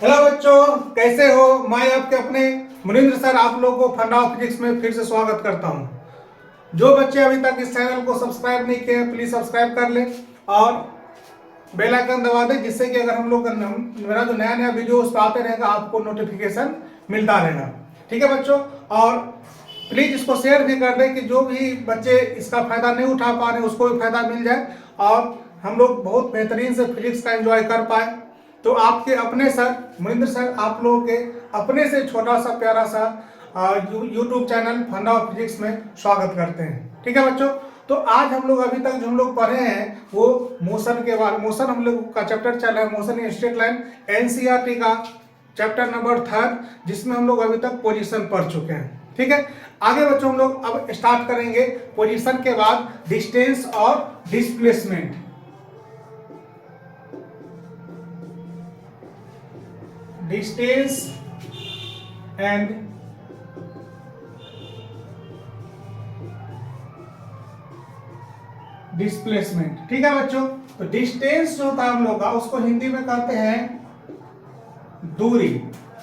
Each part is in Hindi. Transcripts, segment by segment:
हेलो बच्चों, कैसे हो। मैं आपके अपने मुनिंद्र सर आप लोगों को फंडा ऑफ फिजिक्स में फिर से स्वागत करता हूं। जो बच्चे अभी तक इस चैनल को सब्सक्राइब नहीं किए हैं प्लीज सब्सक्राइब कर लें और बेल आइकन दबा दें, जिससे कि अगर हम लोग का मेरा जो नया नया वीडियो उस पर आते रहेगा आपको नोटिफिकेशन मिलता रहेगा। ठीक है बच्चों, और प्लीज इसको शेयर भी कर दें कि जो भी बच्चे इसका फायदा नहीं उठा पा रहे उसको भी फायदा मिल जाए और हम लोग बहुत बेहतरीन से फिजिक्स का एंजॉय कर पाए। तो आपके अपने सर मुनिंद्र सर आप लोगों के अपने से छोटा सा प्यारा सा यूट्यूब चैनल फंडा ऑफ फिजिक्स में स्वागत करते हैं। ठीक है बच्चों, तो आज हम लोग अभी तक जो हम लोग पढ़े हैं वो मोशन के बारे मोशन हम लोग का चैप्टर चल रहा है, motion in straight line, NCERT का चैप्टर नंबर 3, जिसमें हम लोग अभी तक पोजीशन पढ़ चुके हैं। ठीक है, आगे बच्चों हम लोग अब स्टार्ट करेंगे पोजीशन के बाद डिस्टेंस और डिस्प्लेसमेंट। Distance and displacement. ठीक है बच्चों, तो डिस्टेंस जो होता है हम लोग का उसको हिंदी में कहते हैं दूरी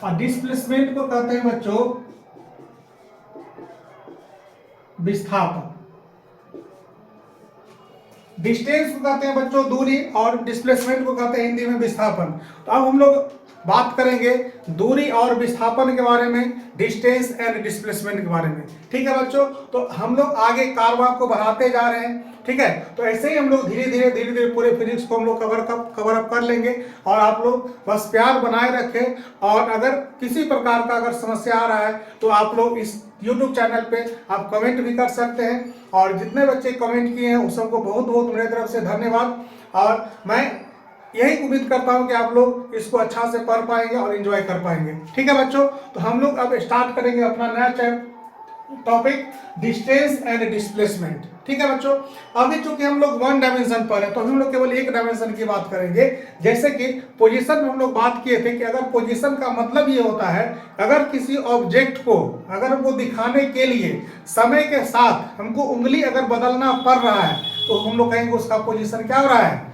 और डिस्प्लेसमेंट को कहते हैं बच्चों विस्थापन। डिस्टेंस को कहते हैं बच्चों दूरी और डिस्प्लेसमेंट को कहते हैं हिंदी में विस्थापन। तो अब हम लोग बात करेंगे दूरी और विस्थापन के बारे में, डिस्टेंस एंड डिस्प्लेसमेंट के बारे में। ठीक है बच्चों, तो हम लोग आगे कारवां को बढ़ाते जा रहे हैं। ठीक है, तो ऐसे ही हम लोग धीरे धीरे पूरे फिजिक्स को हम लोग कवर अप कर लेंगे और आप लोग बस प्यार बनाए रखें। और अगर किसी प्रकार का अगर समस्या आ रहा है तो आप लोग इस YouTube चैनल पे आप कमेंट भी कर सकते हैं। और जितने बच्चे कमेंट किए हैं उन सबको बहुत बहुत मेरी तरफ से धन्यवाद। और मैं यही उम्मीद करता हूं कि आप लोग इसको अच्छा से पढ़ पाएंगे और एंजॉय कर पाएंगे। ठीक है बच्चों, तो हम लोग अब स्टार्ट करेंगे अपना नया टॉपिक डिस्टेंस एंड डिस्प्लेसमेंट। ठीक है बच्चों, अभी चूंकि हम लोग वन डायमेंशन पर है तो हम लोग केवल एक डायमेंशन की बात करेंगे। जैसे कि पोजीशन में हम लोग बात किए थे कि अगर पोजीशन का मतलब ये होता है अगर किसी ऑब्जेक्ट को अगर वो दिखाने के लिए समय के साथ हमको उंगली अगर बदलना पड़ रहा है तो हम लोग कहेंगे उसका पोजीशन क्या हो रहा है,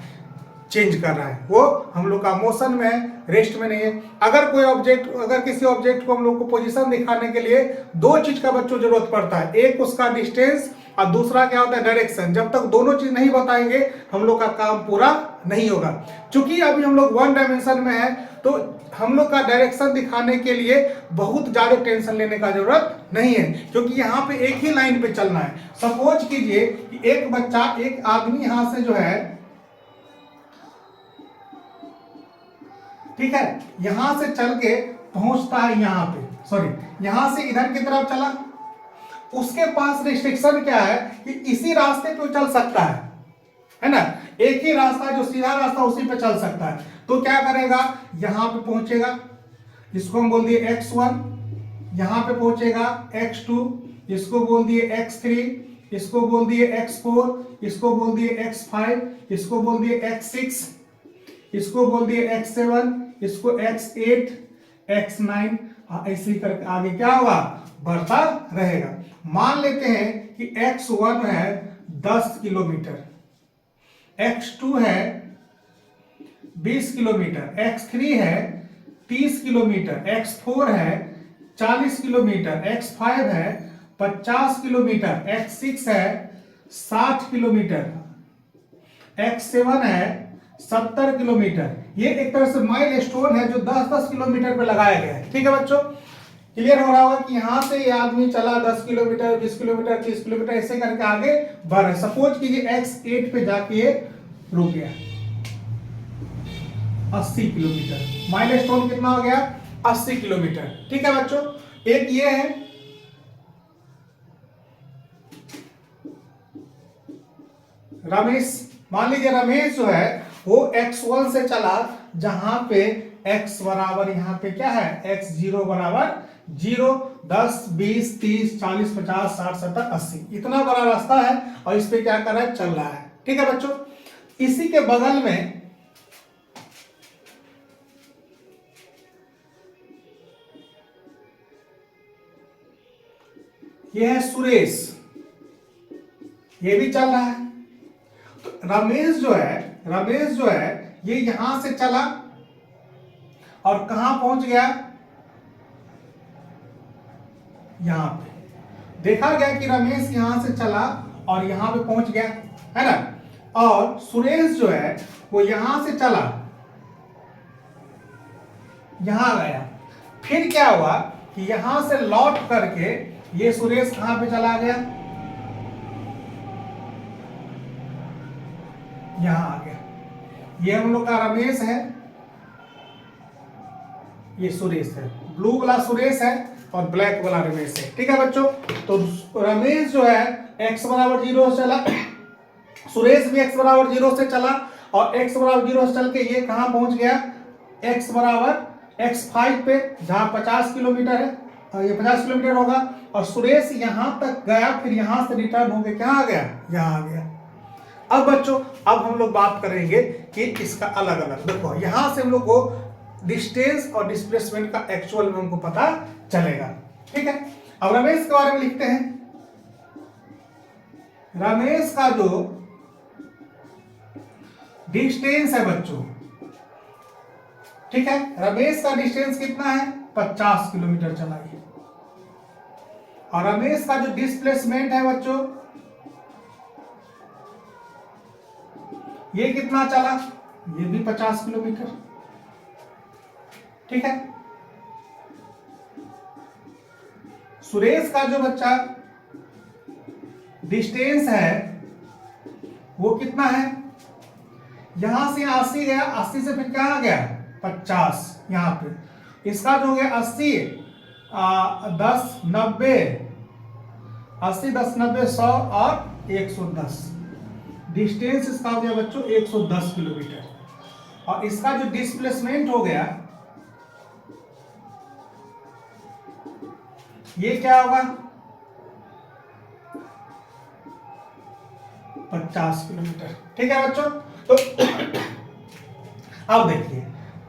चेंज कर रहा है, वो हम लोग का मोशन में है, रेस्ट में नहीं है। अगर किसी ऑब्जेक्ट को हम लोग को पोजीशन दिखाने के लिए दो चीज का बच्चों जरूरत पड़ता है, एक उसका डिस्टेंस और दूसरा क्या होता है डायरेक्शन। जब तक दोनों चीज नहीं बताएंगे हम लोग का काम पूरा नहीं होगा। क्योंकि अभी हम लोग वन डायमेंशन में है तो हम लोग का डायरेक्शन दिखाने के लिए बहुत ज्यादा टेंशन लेने का जरूरत नहीं है, क्योंकि यहाँ पे एक ही लाइन पे चलना है। सपोज कीजिए कि एक आदमी यहां से जो है, ठीक है, यहां से चल के पहुंचता है यहाँ पे, सॉरी यहां से इधर की तरफ चला, उसके पास रिस्ट्रिक्शन क्या है कि इसी रास्ते पे चल सकता है ना, एक ही रास्ता जो सीधा रास्ता उसी पे चल सकता है। तो क्या करेगा, यहां पे पहुंचेगा, इसको हम बोल दिए x1, यहां पे पहुंचेगा x2, इसको बोल दिए x3, इसको बोल दिए x4, इसको बोल दिए x5, इसको बोल दिए x6, इसको बोल दिए x7, इसको x8, x9, ऐसे ही करके आगे क्या होगा, बढ़ता रहेगा। मान लेते हैं कि x1 है 10 किलोमीटर, x2 है 20 किलोमीटर, x3 है 30 किलोमीटर, x4 है 40 किलोमीटर, x5 है 50 किलोमीटर, x6 है 60 किलोमीटर, x7 है 70 किलोमीटर। ये एक तरह से माइल स्टोन है जो 10-10 किलोमीटर पे लगाया गया है। ठीक है बच्चों, क्लियर हो रहा होगा कि यहां से ये आदमी चला 10 किलोमीटर, 20 किलोमीटर, 30 किलोमीटर, ऐसे करके आगे बढ़ रहा है। सपोज कीजिए x8 पे जाके ये रुक गया, 80 किलोमीटर, माइल स्टोन कितना हो गया, 80 किलोमीटर। ठीक है बच्चों, एक ये है, रमेश, मान लीजिए रमेश जो है वो x1 से चला जहां पे x बराबर यहाँ पे क्या है, x0 बराबर 0, 10, 20, 30, 40, 50, 60, 70, 80, इतना बड़ा रास्ता है और इस पे क्या कर रहा है, चल रहा है। ठीक है बच्चों, इसी के बगल में ये है सुरेश, ये भी चल रहा है। तो रमेश जो है ये यहां से चला और कहां पहुंच गया, यहां पे। देखा गया कि रमेश यहां से चला और यहां पे पहुंच गया, है ना। और सुरेश जो है वो यहां से चला, यहां गया, फिर क्या हुआ कि यहां से लौट करके ये सुरेश कहां पे चला गया, यहां आ गया। ये हम लोग का रमेश है, ये सुरेश है, ब्लू वाला सुरेश है और ब्लैक वाला रमेश है। ठीक है बच्चों, तो रमेश जो है x बराबर 0 से चला, सुरेश भी x बराबर 0 से चला और x बराबर 0 से चल के ये कहां पहुंच गया, x बराबर x5 पे, जहां 50 किलोमीटर है, ये 50 किलोमीटर होगा। और सुरेश यहां तक गया, फिर यहां से रिटर्न होके क्या आ गया, यहां आ गया। अब बच्चों, अब हम लोग बात करेंगे कि इसका अलग अलग, देखो यहां से हम लोग को डिस्टेंस और डिस्प्लेसमेंट का एक्चुअल में हमको पता चलेगा। ठीक है, अब रमेश के बारे में लिखते हैं। रमेश का जो डिस्टेंस है बच्चों, ठीक है, रमेश का डिस्टेंस कितना है, 50 किलोमीटर चला है। और रमेश का जो डिस्प्लेसमेंट है बच्चों, ये कितना चला, ये भी 50 किलोमीटर। ठीक है, सुरेश का जो बच्चा डिस्टेंस है वो कितना है, यहां से 80 गया, 80 से फिर क्या आ गया, 50 यहां पे। इसका जो हो गया 80 10 90, 80 10 90 100 और 110, डिस्टेंस इसका हो गया बच्चों 110 किलोमीटर। और इसका जो डिस्प्लेसमेंट हो गया, ये क्या होगा, 50 किलोमीटर। ठीक है बच्चों, तो अब देखिए,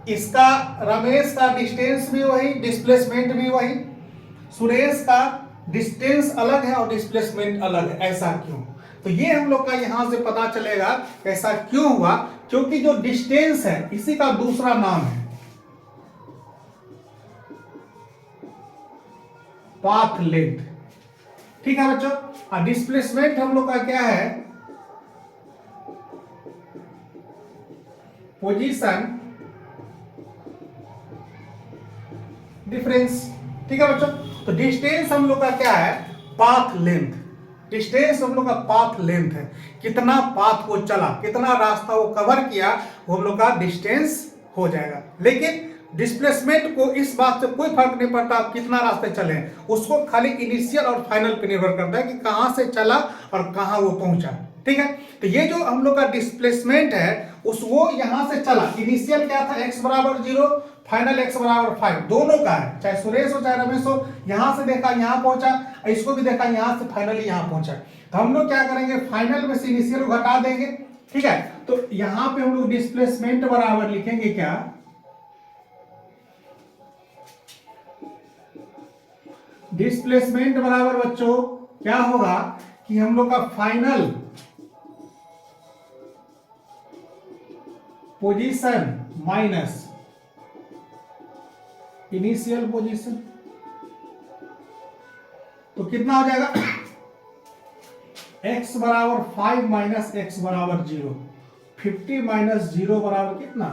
इसका रमेश का डिस्टेंस भी वही, डिस्प्लेसमेंट भी वही, सुरेश का डिस्टेंस अलग है और डिस्प्लेसमेंट अलग है। ऐसा क्यों, तो ये हम लोग का यहां से पता चलेगा ऐसा क्यों हुआ, क्योंकि जो डिस्टेंस है इसी का दूसरा नाम है पाथ लेंथ। ठीक है बच्चों, और डिस्प्लेसमेंट हम लोग का क्या है, पोजीशन डिफरेंस। ठीक है बच्चों, तो डिस्टेंस हम लोग का क्या है, पाथ लेंथ। डिस्टेंस हम लोग का पाथ लेंथ है, कितना पाथ वो चला, कितना रास्ता वो कवर किया, वो हम लोग का डिस्टेंस हो जाएगा। लेकिन डिस्प्लेसमेंट को इस बात से कोई फर्क नहीं पड़ता आप कितना रास्ते चले, उसको खाली इनिशियल और फाइनल पे निर्भर करता है कि कहां से चला और कहां वो पहुंचा। ठीक है, तो ये जो हम लोग का डिस्प्लेसमेंट है उस वो यहां से चला, इनिशियल क्या था, x बराबर 0, फाइनल x बराबर 5, दोनों का है, चाहे सुरेश हो चाहे रमेश हो, यहां से देखा यहां पहुंचा, इसको भी देखा यहां से फाइनली यहां पहुंचा। तो हम लोग क्या करेंगे, फाइनल में से इनिशियल को घटा देंगे। ठीक है, तो यहां पे हम लोग डिस्प्लेसमेंट बराबर लिखेंगे क्या, डिस्प्लेसमेंट बराबर बच्चों क्या होगा कि हम लोग का final position minus initial position, तो कितना हो जाएगा, x बराबर 5 माइनस x बराबर 0, 50 माइनस 0 बराबर कितना,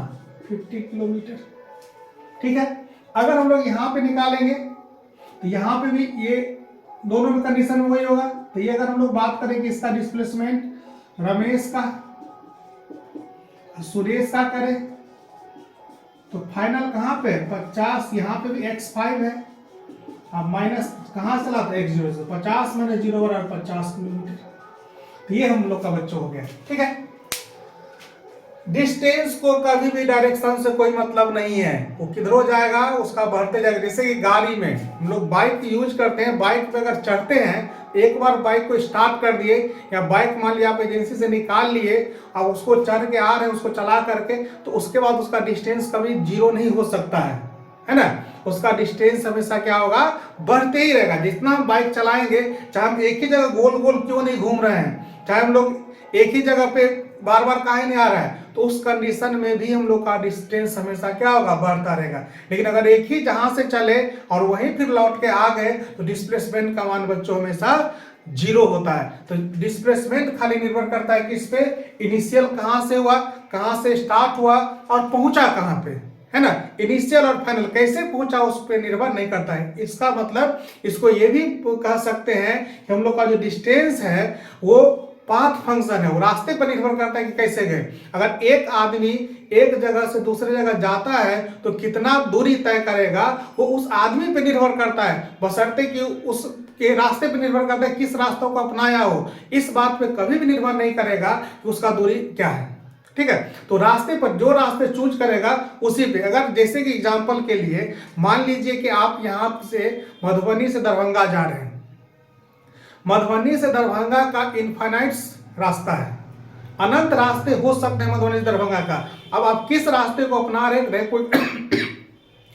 50 किलोमीटर। ठीक है, अगर हम लोग यहां पे निकालेंगे तो यहां पे भी ये दोनों में कंडीशन में वही होगा। तो ये अगर हम लोग बात करें कि इसका डिस्प्लेसमेंट रमेश का सुरेश का करें तो फाइनल कहां पे 50, यहां पे भी x5 है, अब माइनस कहां चला था x0 से, 50 माइनस 0 बराबर 50 किलोमीटर। तो ये हम लोग का बच्चों हो गया। ठीक है, डिस्टेंस को कभी भी डायरेक्शन से कोई मतलब नहीं है, वो किधरों जाएगा उसका बढ़ते जाएगा। जैसे कि गाड़ी में हम लोग बाइक यूज करते हैं, बाइक पे अगर चढ़ते हैं, एक बार बाइक को स्टार्ट कर दिए या बाइक मान लिया आप एजेंसी से निकाल लिए, अब उसको चढ़ के आ रहे हैं, उसको चला करके, तो उसके बाद उसका डिस्टेंस कभी 0 नहीं हो सकता है ना। उसका डिस्टेंस हमेशा क्या होगा, बढ़ते ही रहेगा। जितना हम बाइक चलाएंगे, चाहे हम एक ही जगह गोल गोल क्यों नहीं घूम रहे हैं, चाहे हम लोग एक ही जगह पे बार बार काहे नहीं आ रहा है, तो उस कंडीशन में भी हम लोग का डिस्टेंस हमेशा क्या होगा, बढ़ता रहेगा। लेकिन अगर एक ही जहां से चले और वहीं फिर लौट के आ गए तो डिस्प्लेसमेंट का मान बच्चों हमेशा जीरो होता है। तो डिस्प्लेसमेंट खाली निर्भर करता है किस पे, इनिशियल कहां से हुआ, कहां से स्टार्ट हुआ और पहुंचा कहां पे, है ना। इनिशियल और फाइनल कैसे पहुंचा उस पर निर्भर नहीं करता है। इसका मतलब इसको ये भी कह सकते हैं कि हम लोग का जो डिस्टेंस है वो पाथ फंक्शन है, वो रास्ते पर निर्भर करता है कि कैसे गए। अगर एक आदमी एक जगह से दूसरे जगह जाता है तो कितना दूरी तय करेगा वो उस आदमी पे निर्भर करता है, बशर्ते कि उस के रास्ते पे निर्भर करता है किस रास्तों को अपनाया हो। इस बात पे कभी भी निर्भर नहीं करेगा कि उसका दूरी क्या है, ठीक है। तो रास्ते पर जो रास्ते चूज करेगा उसी पे, अगर जैसे कि एग्जांपल के लिए मान लीजिए कि आप यहां से मधुबनी से दरभंगा जा रहे हैं, मधुबनी से दरभंगा का इनफाइनाइट रास्ता है, अनंत रास्ते हो सकते हैं मधुबनी से दरभंगा का। अब आप किस रास्ते को अपना रहे, कोई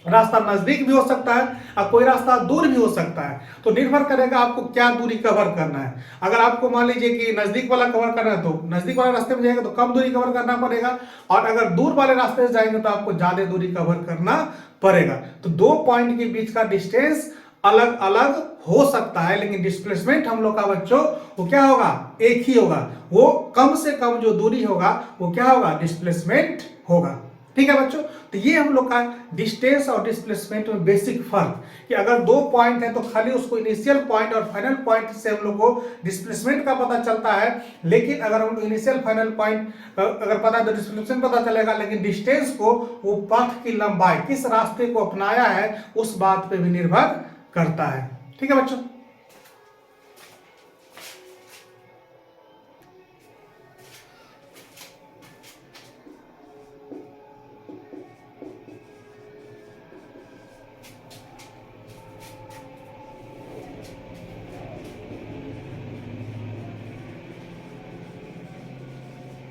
रास्ता नजदीक भी हो सकता है और कोई रास्ता दूर भी हो सकता है। तो निर्भर करेगा आपको क्या दूरी कवर करना है। अगर आपको मान लीजिए कि नजदीक वाला कवर करना है तो नजदीक वाले रास्ते में जाएंगे तो कम दूरी कवर करना पड़ेगा, और अगर दूर वाले रास्ते से जाएंगे तो आपको ज्यादा दूरी कवर करना पड़ेगा। तो दो पॉइंट के बीच का डिस्टेंस अलग अलग हो सकता है, लेकिन डिस्प्लेसमेंट हम लोग का बच्चों वो क्या होगा, एक ही होगा। वो कम से कम जो दूरी होगा वो क्या होगा, डिस्प्लेसमेंट होगा। ठीक है बच्चों, तो ये हम लोग का डिस्टेंस और डिस्प्लेसमेंट में बेसिक फर्क, कि अगर दो पॉइंट है तो खाली उसको इनिशियल पॉइंट और फाइनल पॉइंट से हम लोग को डिस्प्लेसमेंट का पता चलता है। लेकिन अगर हम इनिशियल फाइनल पॉइंट अगर पता है तो डिस्प्लेसमेंट पता चलेगा, लेकिन डिस्टेंस को वो पथ की लंबाई किस रास्ते को अपनाया है उस बात पे भी निर्भर करता है। ठीक है बच्चों,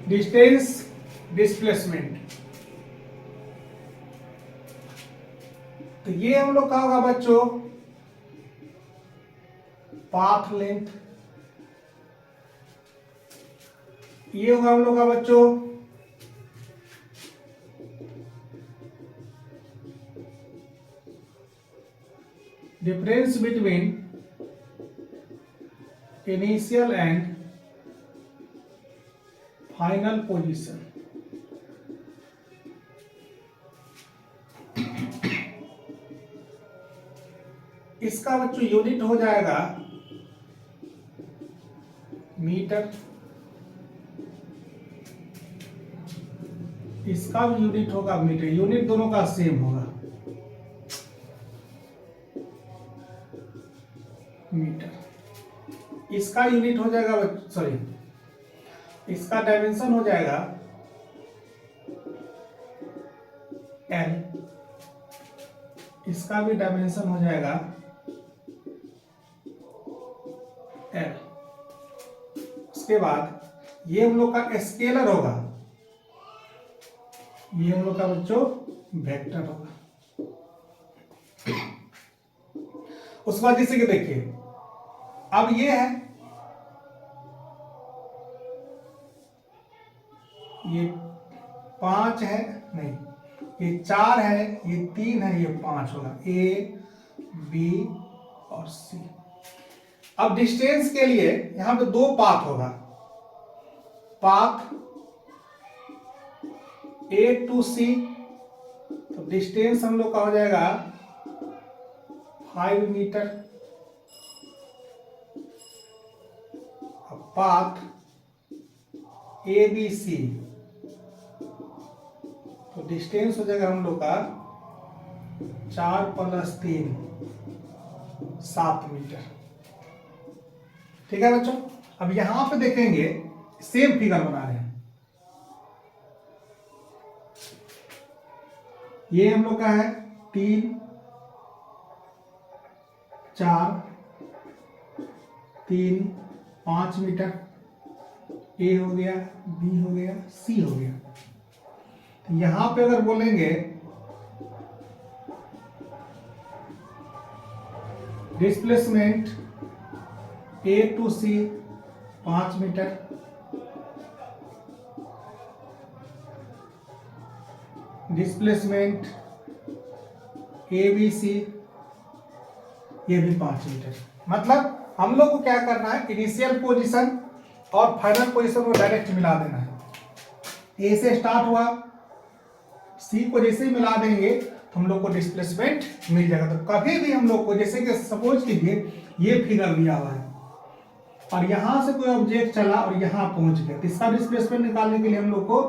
डिस्टेंस डिस्प्लेसमेंट, तो ये हम लोग का होगा बच्चों पाथ लेंथ, ये होगा हम लोग का बच्चों difference between initial and final position. इसका बच्चों यूनिट हो जाएगा मीटर, इसका भी यूनिट होगा मीटर, यूनिट दोनों का सेम होगा मीटर। इसका यूनिट हो जाएगा सॉरी, इसका डायमेंशन हो जाएगा एल, इसका भी डायमेंशन हो जाएगा एल। उसके बाद ये हम लोग का स्केलर होगा, ये हम लोग का बच्चों वेक्टर होगा। उसके बाद जैसे कि देखिए अब ये है, ये 5 है नहीं, ये 4 है, ये 3 है, ये 5 होगा, ए बी और सी। अब डिस्टेंस के लिए यहां पे दो पाथ होगा, पाथ ए टू सी, तो डिस्टेंस हम लोग का हो जाएगा 5 मीटर। अब पाथ ए बी सी, तो डिस्टेंस हो जाएगा हम लोग का 4 + 3 7 मीटर। ठीक है बच्चों, अब यहां पे देखेंगे सेम फिगर बना रहे हैं, ये हम लोग का है 3 4 3 5 मीटर, ए हो गया, बी हो गया, सी हो गया। तो यहां पे अगर बोलेंगे डिस्प्लेसमेंट ए टू सी 5 मीटर, डिस्प्लेसमेंट ABC ये भी 5 मीटर। मतलब हम लोग को क्या करना है, इनिशियल पोजीशन और फाइनल पोजीशन को डायरेक्ट मिला देना है। ए से स्टार्ट हुआ, सी को जैसे ही मिला देंगे तो हम लोग को डिस्प्लेसमेंट मिल जाएगा। तो कभी भी हम लोग को, जैसे कि सपोज कीजिए ये फिगर दिया हुआ है और यहां से कोई ऑब्जेक्ट चला और यहां पहुंच गया, तो इसका डिस्प्लेसमेंट निकालने के लिए हम लोग को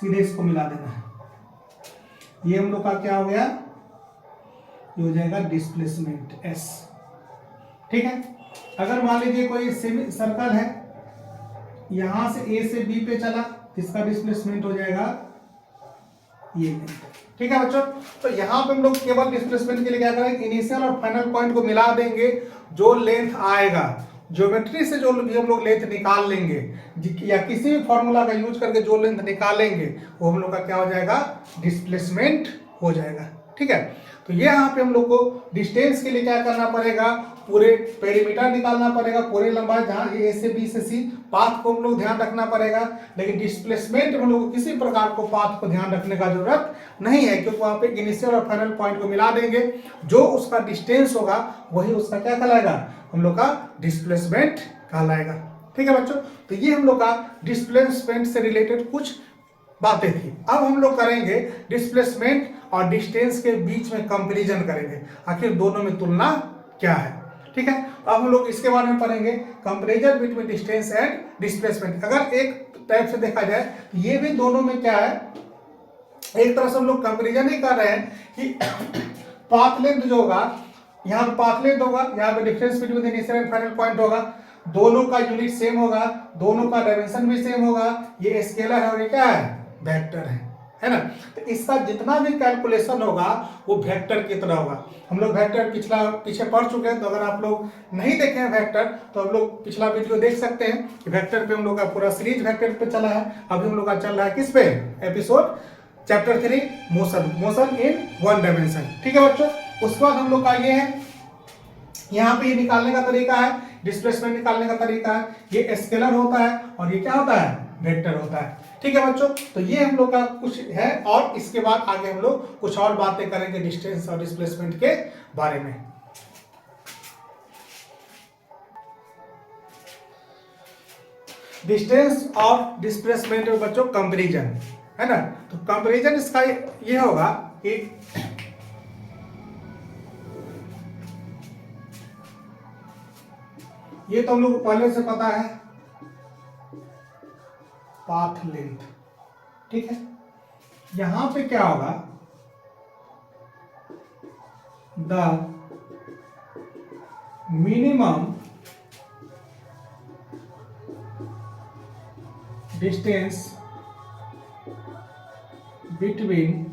सीधे इसको मिला देना है। ये हम लोग का क्या हो गया, ये हो जाएगा डिस्प्लेसमेंट S। ठीक है। अगर मान लीजिए कोई सर्कल है, यहां से A से B पे चला, इसका डिस्प्लेसमेंट हो जाएगा ये। ठीक है बच्चों, तो यहाँ पे हम लोग केवल डिस्प्लेसमेंट के लिए क्या करेंगे, इनिशियल और फाइनल पॉइंट को मिला देंगे। जो लेंथ आएगा, ज्योमेट्री से जो भी हम लोग लेंथ निकाल लेंगे या किसी भी फॉर्मूला का यूज करके जो लेंथ निकालेंगे वो हम लोग का क्या हो जाएगा, डिस्प्लेसमेंट हो जाएगा। ठीक है। तो ये यहाँ पे हम लोग को डिस्टेंस के लिए क्या करना पड़ेगा, पूरे पेरीमीटर निकालना पड़ेगा, पूरे लंबाई जहाँ ए से बी से सी, पाथ को हम लोग ध्यान रखना पड़ेगा। लेकिन डिस्प्लेसमेंट हम लोग को किसी प्रकार को पाथ को ध्यान रखने का जरूरत नहीं है, क्योंकि वहाँ पे इनिशियल और फाइनल पॉइंट को मिला देंगे। जो उसका डिस्टेंस होगा वही उसका क्या कहलाएगा, हम लोग का डिस्प्लेसमेंट कहलाएगा। ठीक है बच्चों, तो ये हम लोग का डिस्प्लेसमेंट से रिलेटेड कुछ बातें थी। अब हम लोग करेंगे डिस्प्लेसमेंट और डिस्टेंस के बीच में कंपैरिजन करेंगे, आखिर दोनों में तुलना क्या है। ठीक है। अब हम लोग इसके बारे में पढ़ेंगे, comparison between distance and displacement. अगर एक टाइप से देखा जाए तो ये भी दोनों में क्या है, एक तरह से हम लोग कंपैरिजन ही कर रहे हैं कि पाथ लेंथ जो होगा, यहाँ पे पाथ लेंथ होगा, यहाँ पे difference between initial and final point होगा, दोनों का यूनिट सेम होगा, दोनों का डायमेंशन भी सेम होगा। ये स्केलर है और ये क्या है, वेक्टर है ना। तो इसका जितना भी कैलकुलेशन होगा वो वेक्टर की तरह होगा। हम लोग वेक्टर पीछे पढ़ चुके हैं, तो अगर आप लोग नहीं देखे हैं वेक्टर तो हम लोग पिछला वीडियो देख सकते हैं कि वेक्टर पे हम लोग का पूरा सीरीज वेक्टर पे चला है। अभी हम लोग का चल रहा है किस पे, episode chapter 3 motion in 1 dimension. ठीक है बच्चों, उसके बाद हम लोग का ये है, यहाँ पे ये निकालने का तरीका है, डिस्प्लेसमेंट निकालने का तरीका है, ये स्केलर होता है और ये क्या होता है, वेक्टर होता है। ठीक है बच्चों, तो ये हम लोग का कुछ है और इसके बाद आगे हम लोग कुछ और बातें करेंगे डिस्टेंस और डिस्प्लेसमेंट के बारे में। डिस्टेंस और डिस्प्लेसमेंट में बच्चों कंपैरिजन है ना। तो कंपैरिजन इसका ये होगा कि ये तो हम लोग पहले से पता है, पाथ लेंथ। ठीक है। यहां पे क्या होगा, the minimum distance between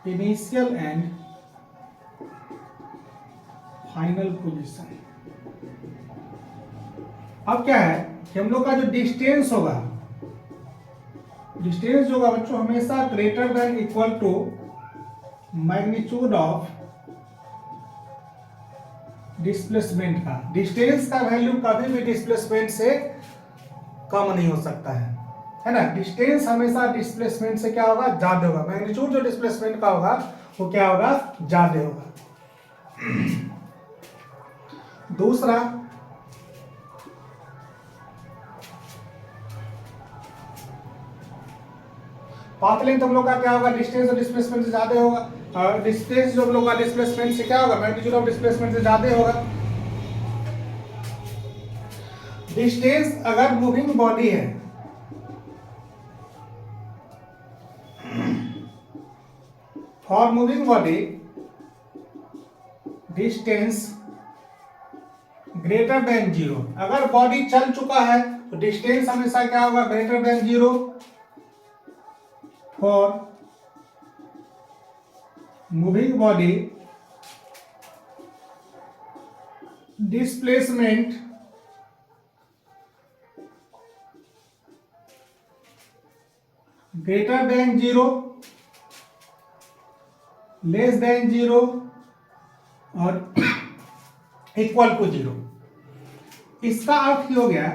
initial and final position. अब क्या है कि हम लोग का जो डिस्टेंस होगा, डिस्टेंस जो होगा बच्चों हमेशा greater than equal to magnitude of displacement का। डिस्टेंस का वैल्यू कभी भी डिस्प्लेसमेंट से कम नहीं हो सकता है ना। डिस्टेंस हमेशा डिस्प्लेसमेंट से क्या होगा, ज्यादा होगा। मैग्नीट्यूड जो डिस्प्लेसमेंट का होगा वो क्या होगा, ज्यादा होगा। दूसरा, पाथ लेंथ हम लोग का क्या होगा, डिस्टेंस और डिस्प्लेसमेंट से ज्यादा होगा। और डिस्टेंस जो हम लोग का डिस्प्लेसमेंट से क्या होगा, मैग्नीट्यूड ऑफ डिस्प्लेसमेंट से ज्यादा होगा। डिस्टेंस अगर मूविंग बॉडी है, for moving body distance greater than 0। अगर बॉडी चल चुका है तो डिस्टेंस हमेशा क्या होगा, greater than 0 for moving body. Displacement greater than 0, less than 0 और इक्वल टू 0। इसका अर्थ हो गया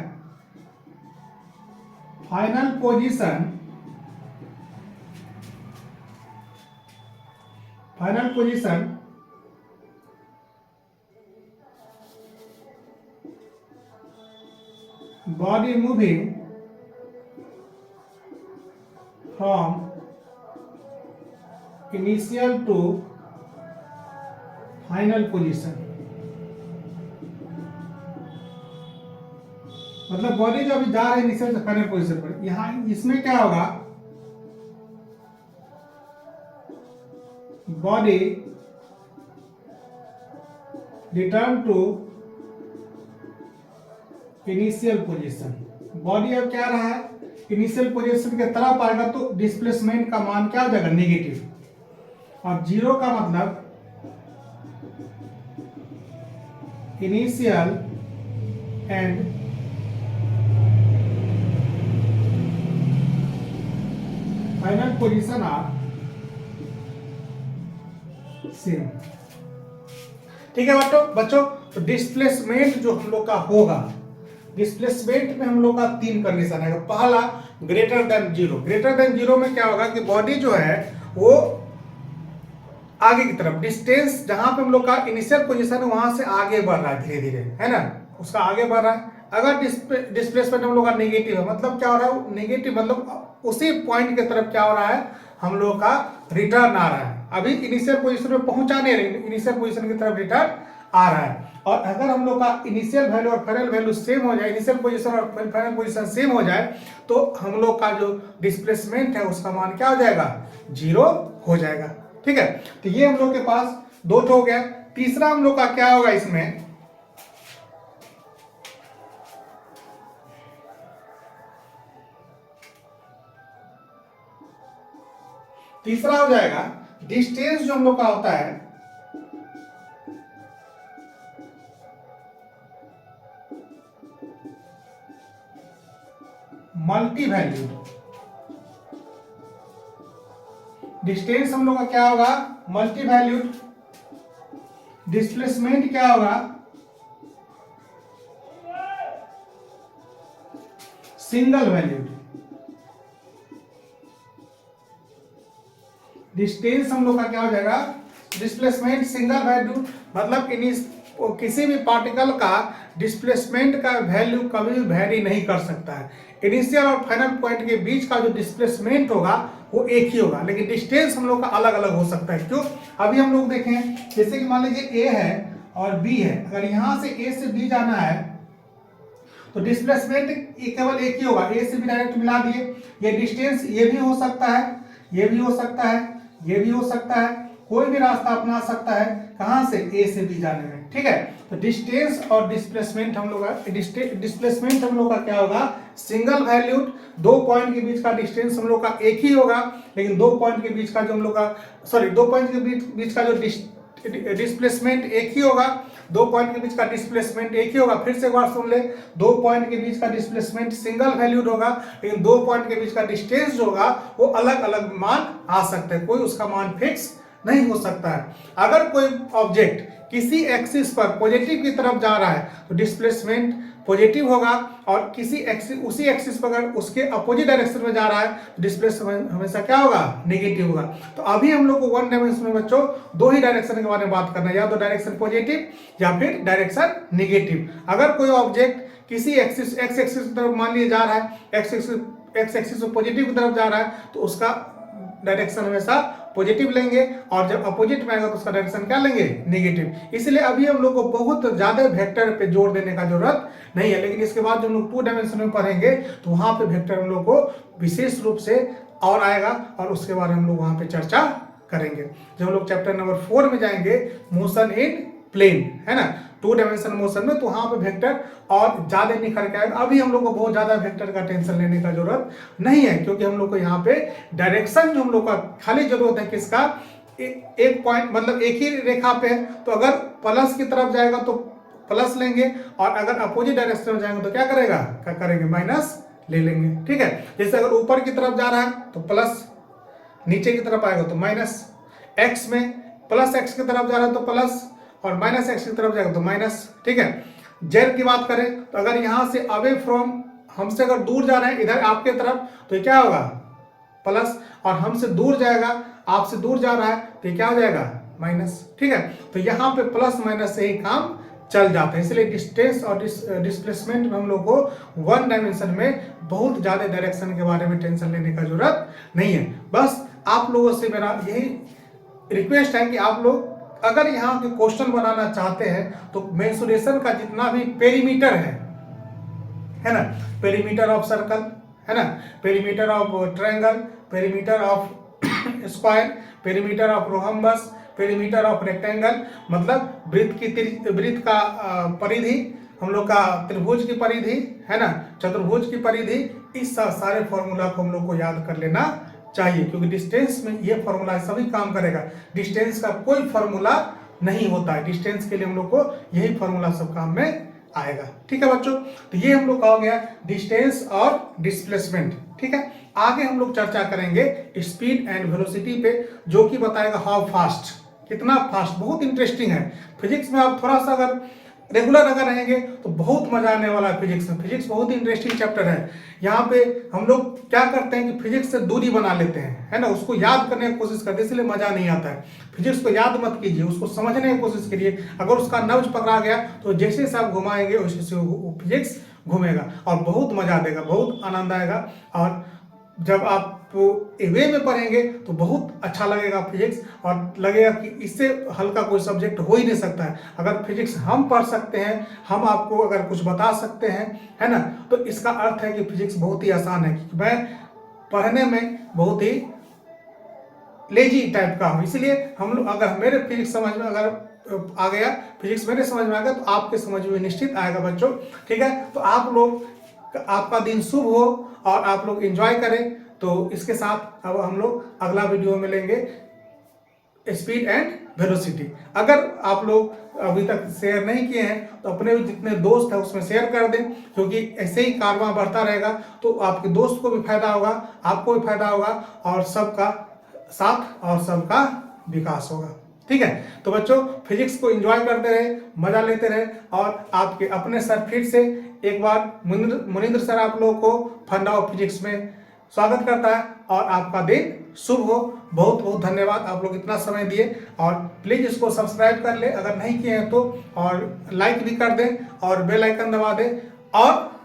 final position final position body moving from initial to final position. मतलब बॉडी जो अभी जा रही है इनिशियल से फाइनल पोजीशन पर, यहां इसमें क्या होगा, body return to initial position. Body अब क्या रहा है, इनिशियल पोजीशन के तरफ आएगा तो डिस्प्लेसमेंट का मान क्या हो जाएगा, नेगेटिव। और जीरो का मतलब initial and final position are same. ठीक है बच्चों, तो डिस्प्लेसमेंट जो हम लोग का होगा, डिस्प्लेसमेंट में हम लोग का 3 कंडीशन है। पहला greater than zero. Greater than zero में क्या होगा कि बॉडी जो है वो आगे की तरफ, डिस्टेंस जहां पे हम लोग का इनिशियल पोजीशन है वहां से आगे बढ़ रहा है धीरे धीरे, है ना, उसका आगे बढ़ रहा है। अगर डिस्प्लेसमेंट हम लोग का नेगेटिव है, मतलब क्या हो रहा है, नेगेटिव मतलब उसी पॉइंट की तरफ क्या हो रहा है, हम लोग का रिटर्न आ रहा है। अभी इनिशियल पोजीशन में पहुंचा नहीं रही, इनिशियल पोजीशन की तरफ रिटर्न आ रहा है। और अगर हम लोग का इनिशियल वैल्यू और फाइनल वैल्यू सेम हो जाए, इनिशियल पोजीशन और फाइनल पोजीशन सेम हो जाए, तो हम लोग का जो डिस्प्लेसमेंट है उसका मान क्या हो जाएगा, 0 हो जाएगा। ठीक है, तो ये हम लोग के पास 2 हो गया। तीसरा हम लोग का क्या होगा, इसमें तीसरा हो जाएगा डिस्टेंस जो हम लोग का होता है मल्टी वैल्यूड। डिस्टेंस हम लोग का क्या होगा, मल्टी वैल्यूड। डिस्प्लेसमेंट क्या होगा, सिंगल वैल्यूड। डिस्टेंस हम लोग का क्या हो जाएगा, डिस्प्लेसमेंट सिंगल वैल्यू, मतलब किसी भी पार्टिकल का डिस्प्लेसमेंट का वैल्यू कभी भी वेरी नहीं कर सकता है। इनिशियल और फाइनल पॉइंट के बीच का जो डिस्प्लेसमेंट होगा वो एक ही होगा, लेकिन डिस्टेंस हम लोग का अलग अलग हो सकता है। क्यों, अभी हम लोग देखें, जैसे कि मान लीजिए ए है और बी है, अगर यहां से ए से बी जाना है तो डिस्प्लेसमेंट केवल एक ही होगा, ए से बी डायरेक्ट मिला दिए। ये डिस्टेंस ये भी हो सकता है, ये भी हो सकता है, ये भी हो सकता है, कोई भी रास्ता अपना सकता है, कहां से, ए से बी जाने में। ठीक है, तो डिस्टेंस और डिस्प्लेसमेंट हम लोग का, डिस्प्लेसमेंट हम लोग का क्या होगा, सिंगल वैल्यूड। 2 पॉइंट के बीच का डिस्टेंस हम लोग का एक ही होगा, लेकिन 2 पॉइंट के बीच का जो हम लोग का, 2 पॉइंट के बीच का जो डिस्प्लेसमेंट एक ही होगा। 2 पॉइंट के बीच का डिस्प्लेसमेंट एक ही होगा। फिर से एक बार सुन ले, 2 पॉइंट के बीच का डिस्प्लेसमेंट सिंगल वैल्यूड होगा, लेकिन 2 पॉइंट के बीच का डिस्टेंस जो होगा वो अलग अलग मान आ सकते हैं, कोई उसका मान फिक्स नहीं हो सकता है। अगर कोई ऑब्जेक्ट किसी एक्सिस पर पॉजिटिव की तरफ जा रहा है तो डिस्प्लेसमेंट पॉजिटिव होगा, और उसी एक्सिस पर अगर उसके अपोजिट डायरेक्शन में जा रहा है तो डिस्प्लेसमेंट हमेशा क्या होगा, नेगेटिव होगा। तो अभी हम लोग को 1 डायमेंशन में बच्चों 2 ही डायरेक्शन के बारे में बात करना है, या तो डायरेक्शन पॉजिटिव या फिर डायरेक्शन नेगेटिव। अगर कोई ऑब्जेक्ट किसी एक्सिस एक्स एक्सिस की तरफ मान लिया जा रहा है, एक्स एक्सिस पॉजिटिव की तरफ जा रहा है, तो उसका डायरेक्शन हमेशा पॉजिटिव लेंगे, और जब अपोजिट में आएगा तो उसका डायरेक्शन क्या लेंगे, नेगेटिव। इसलिए अभी हम लोग को बहुत ज्यादा वेक्टर पे जोर देने का जरूरत नहीं है, लेकिन इसके बाद जब हम लोग 2 डायमेंशन में पढ़ेंगे तो वहां पे वेक्टर हम लोग को विशेष रूप से और आएगा, और उसके बाद हम लोग वहां पे चर्चा करेंगे जब हम लोग चैप्टर नंबर 4 में जाएंगे, मोशन इन प्लेन, है ना, 2 डायमेंशन मोशन में, तो वहां पे वेक्टर और ज्यादा निखर के आएगा। अभी हम लोग को बहुत ज्यादा वेक्टर का टेंशन लेने का जरूरत नहीं है, क्योंकि हम लोग को यहाँ पे डायरेक्शन जो हम लोग का खाली जरूरत है किसका, एक पॉइंट, मतलब एक ही रेखा पे है, तो अगर प्लस की तरफ जाएगा तो प्लस लेंगे, और अगर अपोजिट डायरेक्शन में जाएंगे तो क्या करेंगे, माइनस ले लेंगे। ठीक है, जैसे अगर ऊपर की तरफ जा रहा है तो प्लस, नीचे की तरफ आएगा तो माइनस, एक्स में प्लस एक्स की तरफ जा रहा है तो प्लस, और माइनस एक्स की तरफ जाएगा तो माइनस। ठीक है, जेड की बात करें तो अगर यहां से अवे फ्रॉम, हमसे अगर दूर जा रहे हैं इधर आपके तरफ, तो क्या होगा, प्लस, और हमसे दूर जाएगा आपसे दूर जा रहा है तो ये क्या हो जाएगा, माइनस। ठीक है, तो यहाँ पे प्लस माइनस से ही काम चल जाता है। इसलिए डिस्टेंस और डिस्प्लेसमेंट में हम लोग को वन डायमेंशन में बहुत ज़्यादा डायरेक्शन के बारे में टेंशन लेने का जरूरत नहीं है। बस आप लोगों से मेरा यही रिक्वेस्ट है कि आप लोग अगर यहाँ के क्वेश्चन बनाना चाहते हैं तो मेंसुरेशन का जितना भी पेरीमीटर है ना, पेरीमीटर ऑफ सर्कल है ना, perimeter of triangle, perimeter of square, perimeter of rhombus, perimeter of rectangle, मतलब वृत्त का परिधि, हम लोग का त्रिभुज की परिधि है ना, चतुर्भुज की परिधि, इस सारे फॉर्मूला को हम लोग को याद कर लेना चाहिए, क्योंकि डिस्टेंस में ये फॉर्मूला सभी काम करेगा। डिस्टेंस का कोई फॉर्मूला नहीं होता है, डिस्टेंस के लिए हम लोग को यही फॉर्मूला सब काम में आएगा। ठीक है बच्चों, तो ये हम लोग का हो गया डिस्टेंस और डिस्प्लेसमेंट। ठीक है, आगे हम लोग चर्चा करेंगे स्पीड एंड वेलोसिटी पे, जो कि बताएगा हाउ फास्ट, कितना फास्ट। बहुत इंटरेस्टिंग है फिजिक्स में। आप थोड़ा सा अगर रेगुलर अगर रहेंगे तो बहुत मजा आने वाला है फिजिक्स में। फिजिक्स बहुत इंटरेस्टिंग चैप्टर है। यहाँ पे हम लोग क्या करते हैं कि फिजिक्स से दूरी बना लेते हैं, है ना, उसको याद करने की कोशिश करते हैं, इसलिए मजा नहीं आता है। फिजिक्स को याद मत कीजिए, उसको समझने की कोशिश करिए। अगर उसका नब्ज पकड़ा गया तो जैसे से आप घुमाएंगे वैसे से वो फिजिक्स घूमेगा और बहुत मजा देगा, बहुत आनंद आएगा। और जब आप वे में पढ़ेंगे तो बहुत अच्छा लगेगा फिजिक्स, और लगेगा कि इससे हल्का कोई सब्जेक्ट हो ही नहीं सकता है। अगर फिजिक्स हम पढ़ सकते हैं, हम आपको अगर कुछ बता सकते हैं, है ना, तो इसका अर्थ है कि फिजिक्स बहुत ही आसान है। क्योंकि मैं पढ़ने में बहुत ही लेजी टाइप का हूँ, इसलिए हम लोग अगर मेरे फिजिक्स समझ में अगर आ गया, फिजिक्स मेरे समझ में आ गया तो आपके समझ में निश्चित आएगा बच्चों। ठीक है, तो आप लोग, आपका दिन शुभ हो और आप लोग एंजॉय करें। तो इसके साथ अब हम लोग अगला वीडियो में लेंगे स्पीड एंड वेलोसिटी। अगर आप लोग अभी तक शेयर नहीं किए हैं तो अपने जितने दोस्त हैं उसमें शेयर कर दें, क्योंकि ऐसे ही कारवां बढ़ता रहेगा तो आपके दोस्त को भी फायदा होगा, आपको भी फायदा होगा, और सबका साथ और सबका विकास होगा। ठीक है, तो बच्चों फिजिक्स को एंजॉय करते रहे, मजा लेते रहे। और आपके अपने सर फिर से एक बार मुनिंद्र सर आप लोगों को फंडा ऑफ फिजिक्स में स्वागत करता है, और आपका दिन शुभ हो। बहुत बहुत धन्यवाद, आप लोग इतना समय दिए। और प्लीज इसको सब्सक्राइब कर ले अगर नहीं किए हैं तो, और लाइक भी कर दें और बेल आइकन दबा दें, और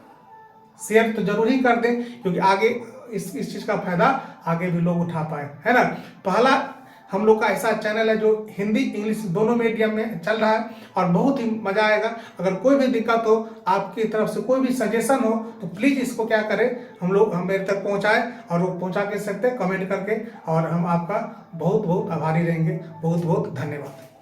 शेयर तो जरूर ही कर दें, क्योंकि आगे इस चीज का फायदा आगे भी लोग उठा पाए, है ना। पहला हम लोग का ऐसा चैनल है जो हिंदी इंग्लिश दोनों मीडियम में चल रहा है, और बहुत ही मजा आएगा। अगर कोई भी दिक्कत हो, आपकी तरफ से कोई भी सजेशन हो, तो प्लीज इसको क्या करें, हम मेरे तक पहुंचाएं, और वो पहुंचा के सकते हैं कमेंट करके, और हम आपका बहुत बहुत आभारी रहेंगे। बहुत बहुत धन्यवाद।